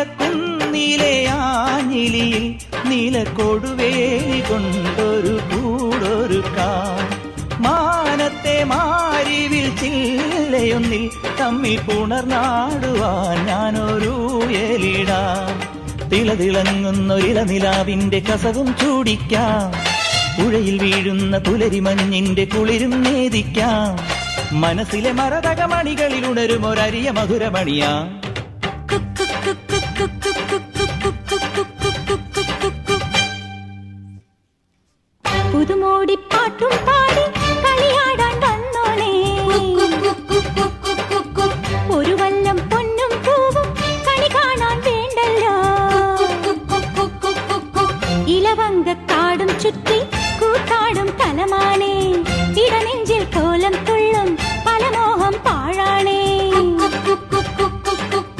നീലക്കുന്നിലെ ആഞ്ഞിലിയിൽ നീലക്കൊടുവേലി കൊണ്ടൊരു കൂടൊരുക്കാം. മാനത്തെ മാരിവിൽ ചില്ലയൊന്നിൽ തമ്മിൽ പുണർന്നാടുവാൻ ഞാനൊരു എലിടാം. തിളതിളങ്ങുന്നൊരിളനിലാവിന്റെ കസവും ചൂടിക്കാം. പുഴയിൽ വീഴുന്ന പുലരിമഞ്ഞിന്റെ കുളിരും നേദിക്കാം. മനസ്സിലെ മരതകമണികളിൽ ഉണരും ഒരരിയ മധുരമണിയാ. പുതുമോടിപ്പാട്ടും